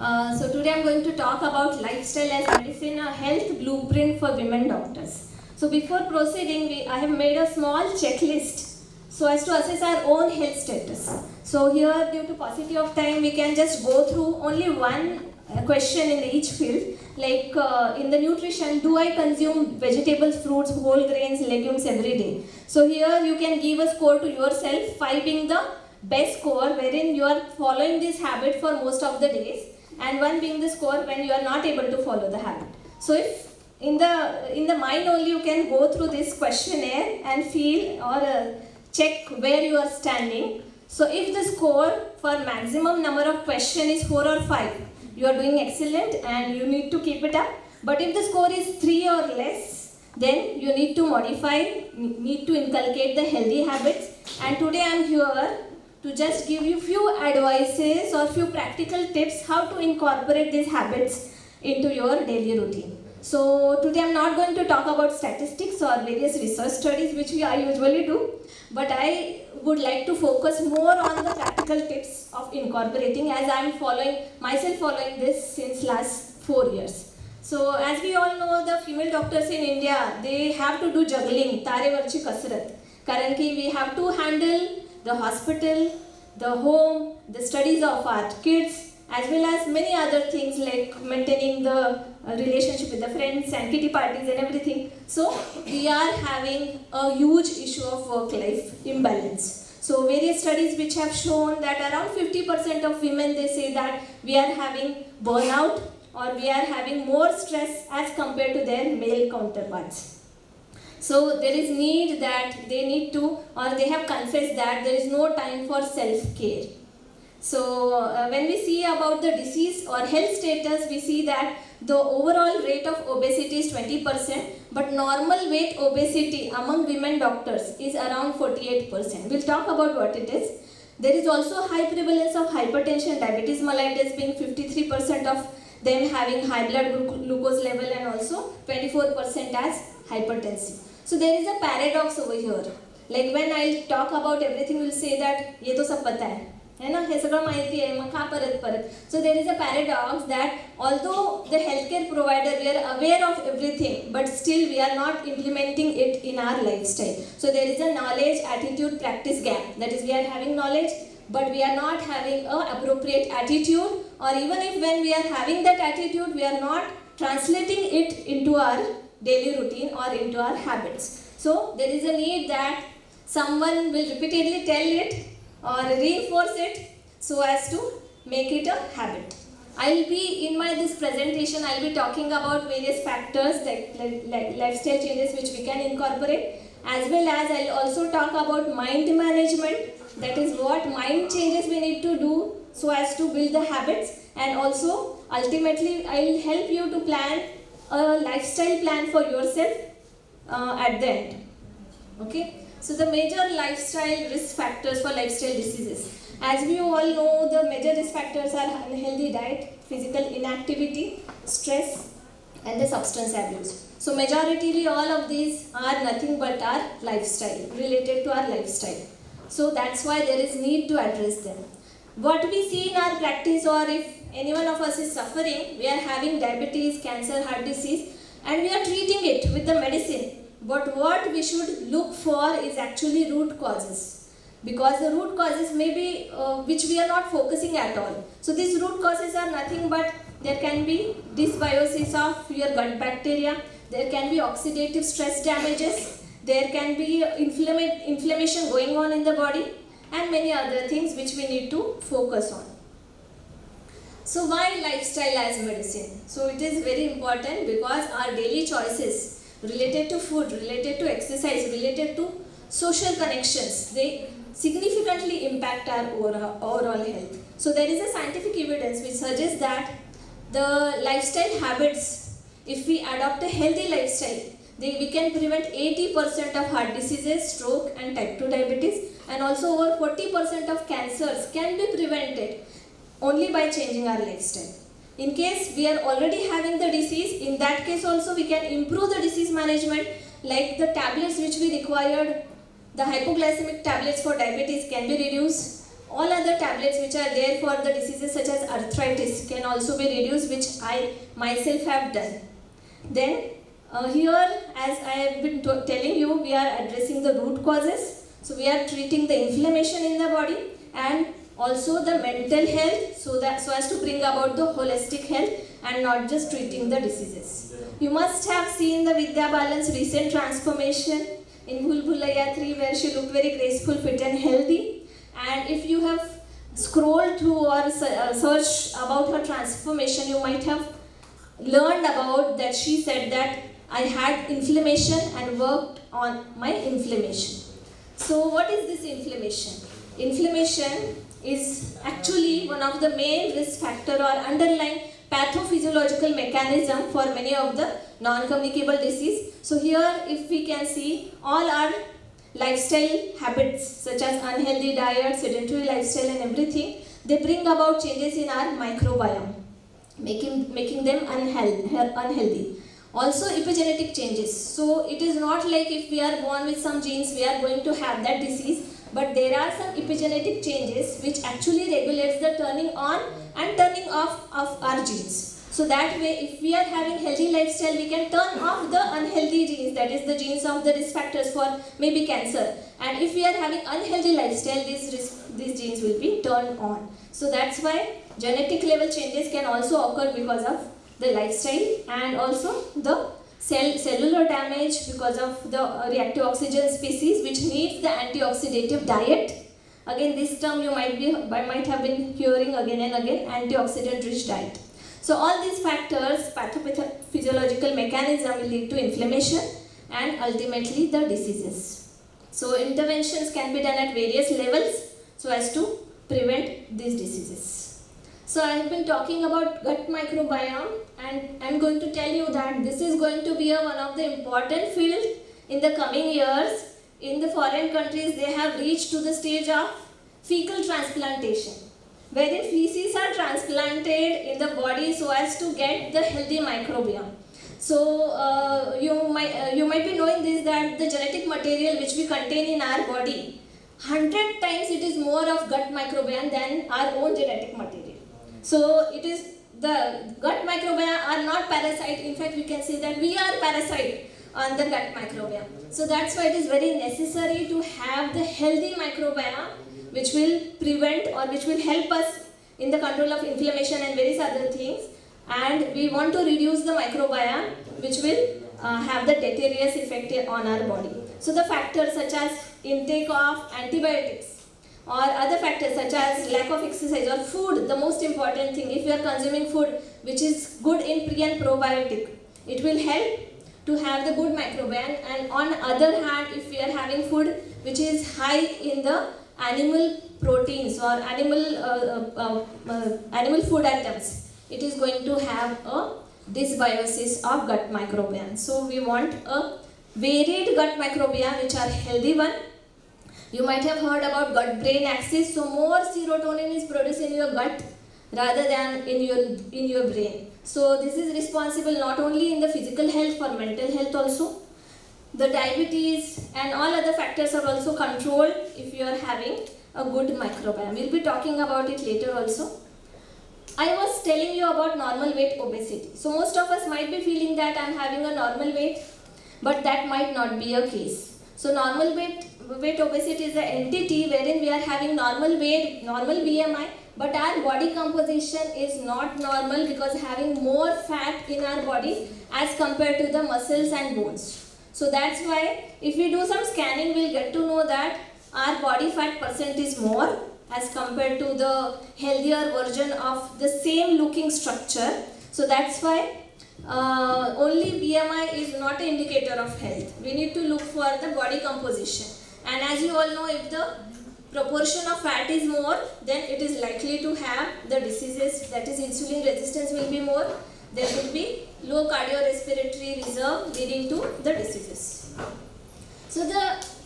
So today I'm going to talk about lifestyle as medicine, a health blueprint for women doctors. So before proceeding, I have made a small checklist so as to assess our own health status. So here, due to paucity of time, we can just go through only one question in each field. Like in the nutrition, do I consume vegetables, fruits, whole grains, legumes every day? So here you can give a score to yourself, 5 being the best score wherein you are following this habit for most of the days, and 1 being the score when you are not able to follow the habit. So if in the mind only you can go through this questionnaire and feel or check where you are standing. So if the score for maximum number of question is 4 or 5, you are doing excellent and you need to keep it up. But if the score is 3 or less, then you need to modify, need to inculcate the healthy habits. And today I am here to just give you few advices or few practical tips how to incorporate these habits into your daily routine. So today I am not going to talk about statistics or various research studies which I usually do, but I would like to focus more on the practical tips of incorporating, as I am following this since last 4 years. So as we all know, the female doctors in India, they have to do juggling, tarevarchi kasrat. Currently we have to handle the hospital, the home, the studies of our kids, as well as many other things like maintaining the relationship with the friends and kitty parties and everything. So we are having a huge issue of work-life imbalance. So various studies which have shown that around 50% of women, they say that we are having burnout or we are having more stress as compared to their male counterparts. So there is need that they need to, or they have confessed that there is no time for self-care. So when we see about the disease or health status, we see that the overall rate of obesity is 20%, but normal weight obesity among women doctors is around 48%. We'll talk about what it is. There is also high prevalence of hypertension, diabetes mellitus being 53% of them having high blood glucose level, and also 24% as hypertensive. So there is a paradox over here. Like when I talk about everything, we'll say that ये तो सब पता है ना, हे सगळं माहिती आहे, मग का परत. So there is a paradox that although the healthcare provider, we are aware of everything, but still we are not implementing it in our lifestyle. So there is a knowledge, attitude, practice gap. That is, we are having knowledge, but we are not having an appropriate attitude, or even if when we are having that attitude, we are not translating it into our daily routine or into our habits. So there is a need that someone will repeatedly tell it or reinforce it so as to make it a habit. I'll be in this presentation, I'll be talking about various factors like lifestyle changes which we can incorporate, as well as I'll also talk about mind management. That is, what mind changes we need to do so as to build the habits, and also ultimately I'll help you to plan a lifestyle plan for yourself at the end. Okay. So the major lifestyle risk factors for lifestyle diseases. As we all know, the major risk factors are unhealthy diet, physical inactivity, stress, and the substance abuse. So majoritarily all of these are nothing but our lifestyle, related to our lifestyle. So that's why there is need to address them. What we see in our practice, or if any one of us is suffering, we are having diabetes, cancer, heart disease, and we are treating it with the medicine. But what we should look for is actually root causes, because the root causes may be which we are not focusing at all. So these root causes are nothing but there can be dysbiosis of your gut bacteria, there can be oxidative stress damages, there can be inflammation going on in the body, and many other things which we need to focus on. So why lifestyle as medicine? So it is very important because our daily choices related to food, related to exercise, related to social connections, they significantly impact our overall health. So there is a scientific evidence which suggests that the lifestyle habits, if we adopt a healthy lifestyle, we can prevent 80% of heart diseases, stroke, and type 2 diabetes, and also over 40% of cancers can be prevented only by changing our lifestyle. In case we are already having the disease, in that case also we can improve the disease management, like the tablets which we required, the hypoglycemic tablets for diabetes can be reduced, all other tablets which are there for the diseases such as arthritis can also be reduced, which I myself have done. Then here, as I have been telling you, we are addressing the root causes. So we are treating the inflammation in the body and also the mental health, so as to bring about the holistic health and not just treating the diseases. You must have seen the Vidya Balan's recent transformation in Bhool Bhulaiya 3, where she looked very graceful, fit and healthy. And if you have scrolled through or searched about her transformation, you might have learned about that she said that I had inflammation and worked on my inflammation. So what is this inflammation? Inflammation is actually one of the main risk factor or underlying pathophysiological mechanism for many of the non-communicable disease. So here, if we can see, all our lifestyle habits such as unhealthy diet, sedentary lifestyle and everything, they bring about changes in our microbiome, making them unhealthy. Also epigenetic changes. So it is not like if we are born with some genes, we are going to have that disease, but there are some epigenetic changes which actually regulates the turning on and turning off of our genes. So that way, if we are having healthy lifestyle, we can turn off the unhealthy genes, that is the genes of the risk factors for maybe cancer. And if we are having unhealthy lifestyle, these genes will be turned on. So that's why genetic level changes can also occur because of the lifestyle, and also the cellular damage because of the reactive oxygen species which needs the antioxidative diet. Again, this term you might have been hearing again and again, antioxidant rich diet. So all these factors, pathophysiological mechanism, will lead to inflammation and ultimately the diseases. So interventions can be done at various levels so as to prevent these diseases. So I have been talking about gut microbiome, and I am going to tell you that this is going to be one of the important fields in the coming years. In the foreign countries, they have reached to the stage of fecal transplantation, wherein feces are transplanted in the body so as to get the healthy microbiome. So you might be knowing this, that the genetic material which we contain in our body, 100 times it is more of gut microbiome than our own genetic material. So it is the gut microbiome are not parasite. In fact, we can say that we are parasite on the gut microbiome. So that's why it is very necessary to have the healthy microbiome, which will prevent or which will help us in the control of inflammation and various other things. And we want to reduce the microbiome, which will have the deleterious effect on our body. So the factors such as intake of antibiotics or other factors such as lack of exercise or food, the most important thing, if you are consuming food which is good in pre and probiotic, it will help to have the good microbiome. And on other hand, if we are having food which is high in the animal proteins or animal food items, it is going to have a dysbiosis of gut microbiome. So we want a varied gut microbiome which are healthy one. You might have heard about gut-brain axis. So more serotonin is produced in your gut rather than in your brain. So this is responsible not only in the physical health, for mental health also. The diabetes and all other factors are also controlled if you are having a good microbiome. We'll be talking about it later also. I was telling you about normal weight obesity. So most of us might be feeling that I'm having a normal weight, but that might not be a case. So normal weight obesity is an entity wherein we are having normal weight, normal BMI, but our body composition is not normal because having more fat in our body as compared to the muscles and bones. So that's why if we do some scanning, we'll get to know that our body fat percent is more as compared to the healthier version of the same looking structure. So that's why only BMI is not an indicator of health. We need to look for the body composition. And as you all know, if the proportion of fat is more, then it is likely to have the diseases, that is insulin resistance will be more. There will be low cardiorespiratory reserve leading to the diseases. So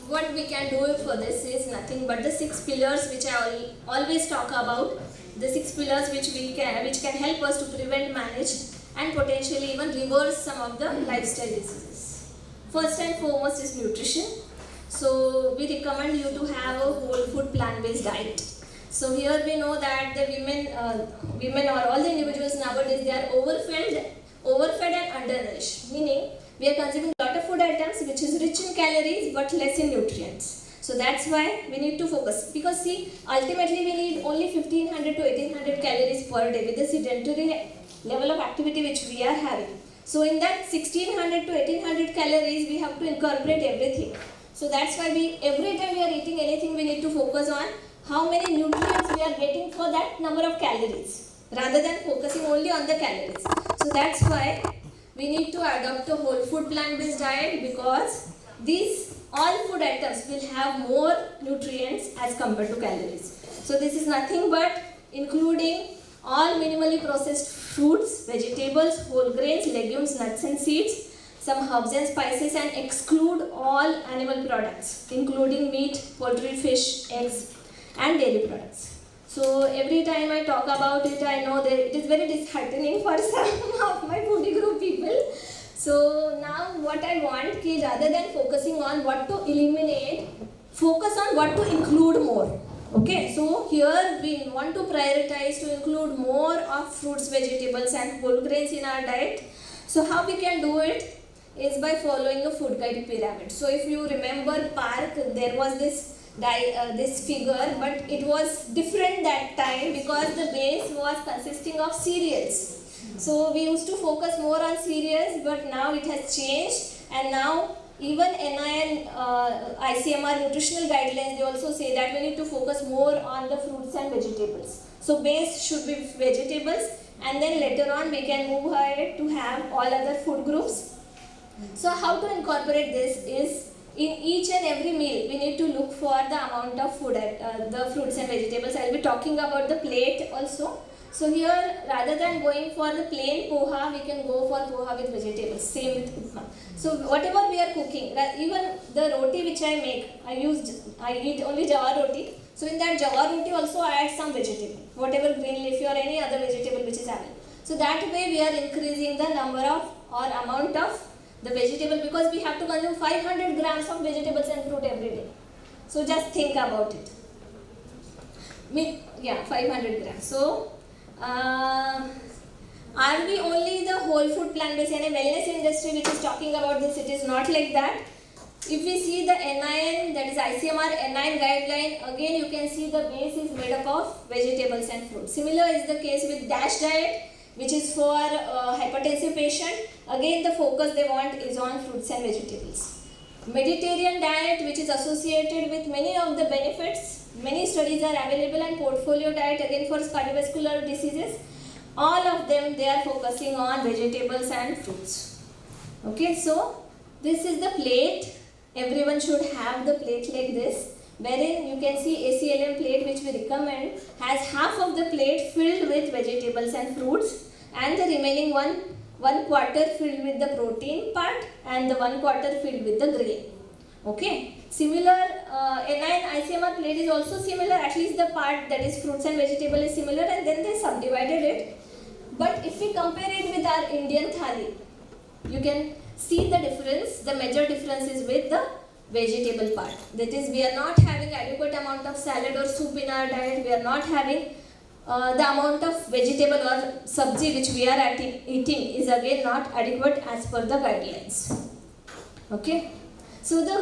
what we can do for this is nothing but the 6 pillars which I always talk about. The 6 pillars which can help us to prevent, manage and potentially even reverse some of the lifestyle diseases. First and foremost is nutrition. So we recommend you to have a whole food plant-based diet. So here we know that the women or all the individuals nowadays, they are overfed and undernourished. Meaning we are consuming a lot of food items which is rich in calories but less in nutrients. So that's why we need to focus, because see, ultimately we need only 1500 to 1800 calories per day with the sedentary level of activity which we are having. So in that 1600 to 1800 calories we have to incorporate everything. So that's why every time we are eating anything, we need to focus on how many nutrients we are getting for that number of calories, rather than focusing only on the calories. So that's why we need to adopt a whole food plant-based diet, because these all food items will have more nutrients as compared to calories. So this is nothing but including all minimally processed fruits, vegetables, whole grains, legumes, nuts and seeds, some herbs and spices, and exclude all animal products including meat, poultry, fish, eggs and dairy products. So every time I talk about it, I know that it is very disheartening for some of my foodie group people. So now what I want is, rather than focusing on what to eliminate, focus on what to include more. Okay, so here we want to prioritize to include more of fruits, vegetables and whole grains in our diet. So how we can do it is by following a food guide pyramid. So if you remember Park, there was this figure, but it was different that time because the base was consisting of cereals. So we used to focus more on cereals, but now it has changed, and now even NIN, ICMR nutritional guidelines, they also say that we need to focus more on the fruits and vegetables. So base should be vegetables, and then later on we can move ahead to have all other food groups. So how to incorporate this is, in each and every meal we need to look for the amount of food, the fruits and vegetables. I will be talking about the plate also. So here, rather than going for the plain poha, we can go for poha with vegetables, same with upma. So whatever we are cooking, even the roti which I make, I eat only jawar roti. So in that jawar roti also I add some vegetable, whatever green leafy or any other vegetable which is available. So that way we are increasing the number of or amount of the vegetable, because we have to consume 500 grams of vegetables and fruit every day. So just think about it. 500 grams. So are we only the whole food plant-based and a wellness industry which is talking about this? It is not like that. If we see the NIN, that is ICMR NIN guideline, again you can see the base is made up of vegetables and fruits. Similar is the case with DASH diet, which is for hypertensive patient. Again the focus they want is on fruits and vegetables. Mediterranean diet, which is associated with many of the benefits. Many studies are available, and portfolio diet again for cardiovascular diseases. All of them, they are focusing on vegetables and fruits. Okay, so this is the plate. Everyone should have the plate like this, wherein you can see ACLM plate which we recommend has half of the plate filled with vegetables and fruits, and the remaining one quarter filled with the protein part and the 1/4 filled with the grain. Okay. Similar, NIN ICMR plate is also similar, at least the part that is fruits and vegetable is similar, and then they subdivided it. But if we compare it with our Indian thali, you can see the difference. The major difference is with the vegetable part. That is, we are not having adequate amount of salad or soup in our diet. We are not having the amount of vegetable or sabji which we are eating is again not adequate as per the guidelines. Okay. So the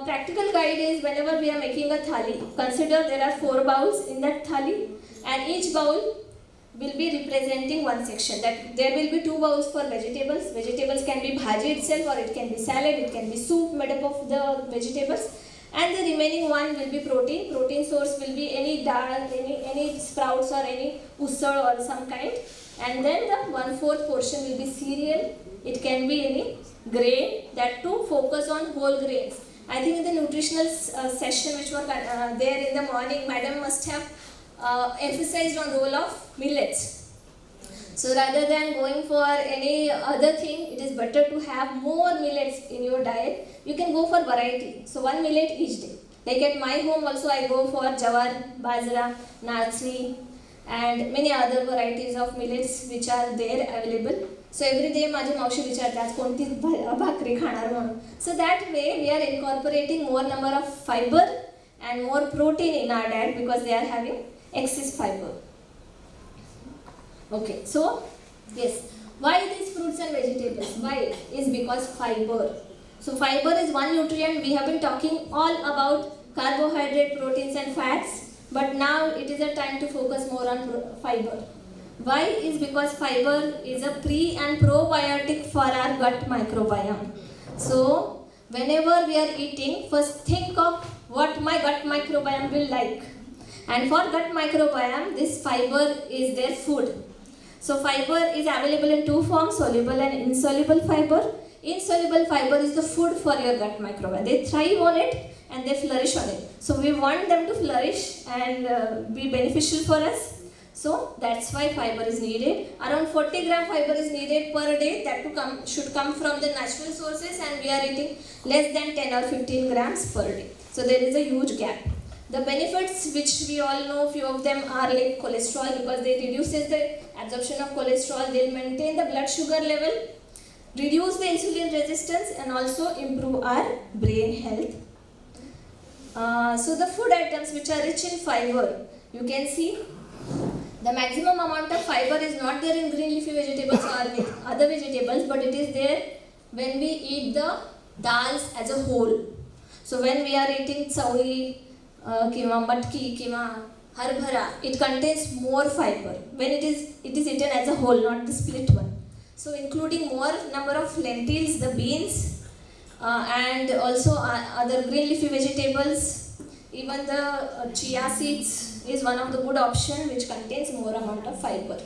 practical guide is, whenever we are making a thali, consider there are 4 bowls in that thali, and each bowl will be representing one section. That there will be 2 bowls for vegetables. Vegetables can be bhaji itself, or it can be salad, it can be soup made up of the vegetables, and the remaining one will be protein. Protein source will be any dal, any sprouts or any usad or some kind, and then the 1/4 portion will be cereal. It can be any grain, that to focus on whole grains. I think in the nutritional session which were there in the morning, madam must have emphasized on role of millets. So rather than going for any other thing, it is better to have more millets in your diet. You can go for variety. So 1 millet each day. Like at my home also I go for jawar, bajra, natsri and many other varieties of millets which are there available. So every day माझी मावशी विचारतात कोणती भाकरी खाणार म्हणून. So that way we are incorporating more number of fiber and more protein in our diet, because they are having X is fiber. Okay, so yes, why these fruits and vegetables? Why? Is because fiber. So fiber is one nutrient. We have been talking all about carbohydrate, proteins and fats, but now it is a time to focus more on fiber. Why? Is because fiber is a pre and probiotic for our gut microbiome. So whenever we are eating, first think of what my gut microbiome will like. And for gut microbiome, this fiber is their food. So fiber is available in two forms, soluble and insoluble fiber. Insoluble fiber is the food for your gut microbiome. They thrive on it and they flourish on it. So we want them to flourish and be beneficial for us. So that's why fiber is needed. Around 40 gram fiber is needed per day. That should come from the natural sources, and we are eating less than 10 or 15 grams per day. So there is a huge gap. The benefits, which we all know, few of them are like cholesterol, because they reduces the absorption of cholesterol. They'll maintain the blood sugar level, reduce the insulin resistance, and also improve our brain health. So the food items which are rich in fiber, you can see the maximum amount of fiber is not there in green leafy vegetables or other vegetables, but it is there when we eat the dals as a whole. So when we are eating chauri, kima matki, kima harbhara, it contains more fiber when it is eaten as a whole, not the split one. So including more number of lentils, the beans, and also other green leafy vegetables, even the chia seeds is one of the good option which contains more amount of fiber.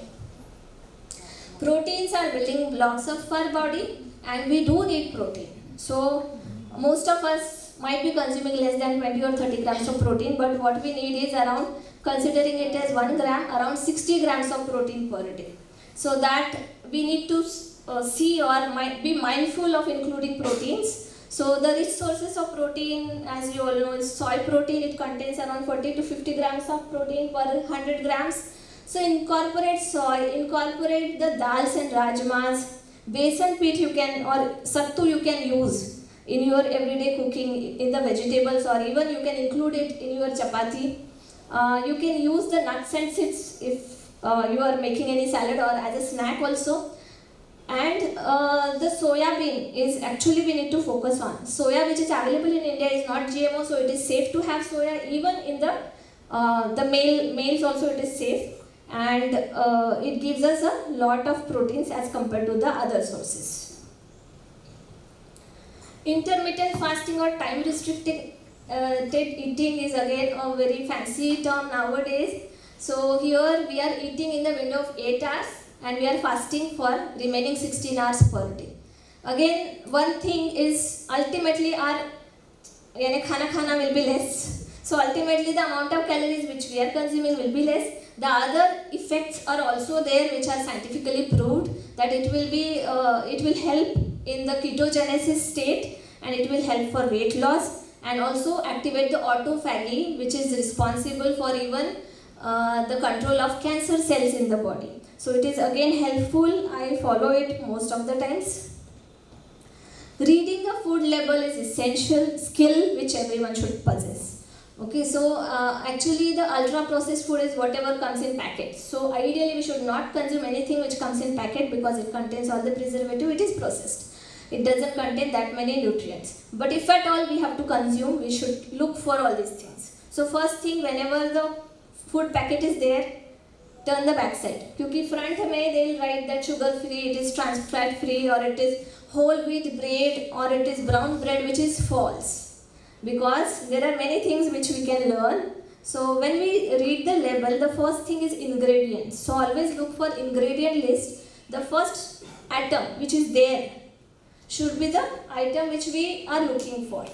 Proteins are building blocks of our body, and we do need protein. So most of us might be consuming less than 20 or 30 grams of protein, but what we need is around, considering it as 1 gram, around 60 grams of protein per day. So that we need to see or might be mindful of including proteins. So the rich sources of protein, as you all know, is soy protein. It contains around 40 to 50 grams of protein per 100 grams. So incorporate soy, incorporate the dals and rajmas, besan peat you can, or sattu you can use in your everyday cooking in the vegetables, or even you can include it in your chapati. You can use the nuts and seeds if you are making any salad or as a snack also. And the soya bean is actually we need to focus on. Soya, which is available in India, is not GMO, so it is safe to have soya. Even in the males also it is safe, and it gives us a lot of proteins as compared to the other sources. Intermittent fasting or time restricted eating is again a very fancy term nowadays. So here we are eating in the window of 8 hours, and we are fasting for remaining 16 hours per day. Again, one thing is ultimately our khana will be less. So ultimately the amount of calories which we are consuming will be less. The other effects are also there which are scientifically proved, that it will help in the ketogenesis state, and it will help for weight loss, and also activate the autophagy, which is responsible for even the control of cancer cells in the body. So it is again helpful. I follow it most of the times. Reading a food label is essential skill which everyone should possess. Okay, so actually the ultra processed food is whatever comes in packet. So ideally we should not consume anything which comes in packet, because it contains all the preservative, it is processed. It doesn't contain that many nutrients. But if at all we have to consume, we should look for all these things. So first thing, whenever the food packet is there, turn the back side. Because front mein they'll write that sugar free, it is trans fat free, or it is whole wheat bread, or it is brown bread, which is false. Because there are many things which we can learn. So when we read the label, the first thing is ingredients. So always look for ingredient list. The first atom which is there should be the item which we are looking for.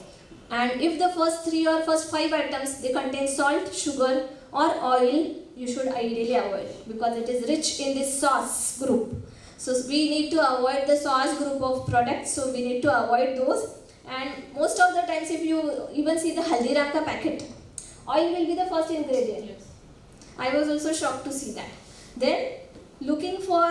And if the first 3 or first 5 items they contain salt, sugar or oil, you should ideally avoid, because it is rich in this sauce group. So we need to avoid the sauce group of products, so we need to avoid those. And most of the times if you even see the Haldiram ka packet, oil will be the first ingredient. Yes. I was also shocked to see that. Then looking for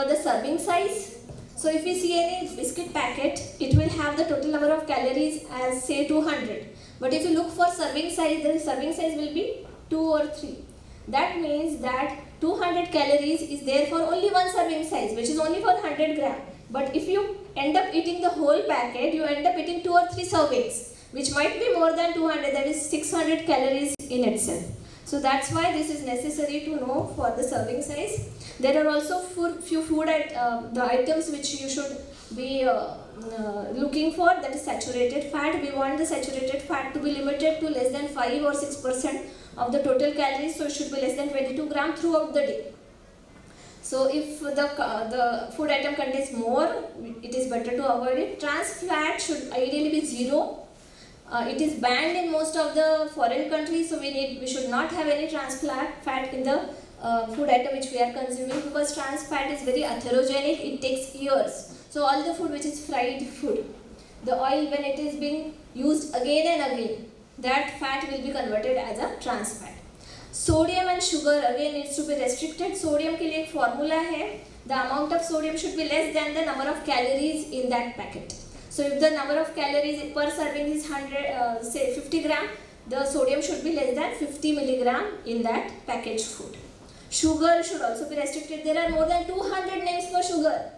the serving size. So if we see any biscuit packet, it will have the total number of calories as say 200. But if you look for serving size, the serving size will be 2 or 3. That means that 200 calories is there for only one serving size, which is only for 100 gram. But if you end up eating the whole packet, you end up eating 2 or 3 servings, which might be more than 200, that is 600 calories in itself. So that's why this is necessary to know for the serving size. There are also few food the items which you should be looking for, that is saturated fat. We want the saturated fat to be limited to less than 5 or 6% of the total calories, so it should be less than 22 grams throughout the day. So if the food item contains more, it is better to avoid it. Trans fat should ideally be 0. It is banned in most of the foreign countries, so we should not have any trans fat in the food item which we are consuming, because trans fat is very atherogenic. It takes years. So all the food which is fried food, the oil, when it is being used again and again, that fat will be converted as a trans fat. Sodium and sugar again needs to be restricted. Sodium के लिए एक formula है. The amount of sodium should be less than the number of calories in that packet. So if the number of calories per serving is 50 gram, the sodium should be less than 50 milligram in that packaged food. Sugar should also be restricted. There are more than 200 names for sugar.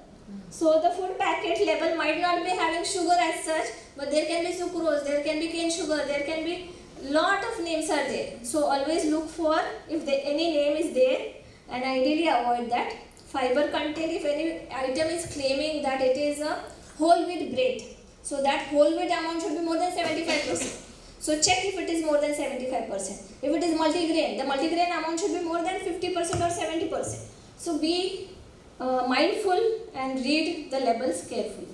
So the food packet label might not be having sugar as such, but there can be sucrose, there can be cane sugar, there can be lot of names are there. So always look for if any name is there, and ideally avoid that. Fiber content, if any item is claiming that it is a whole wheat bread, so that whole wheat amount should be more than 75%. So check if it is more than 75%. If it is multigrain, the multigrain amount should be more than 50% or 70%. So be mindful and read the labels carefully.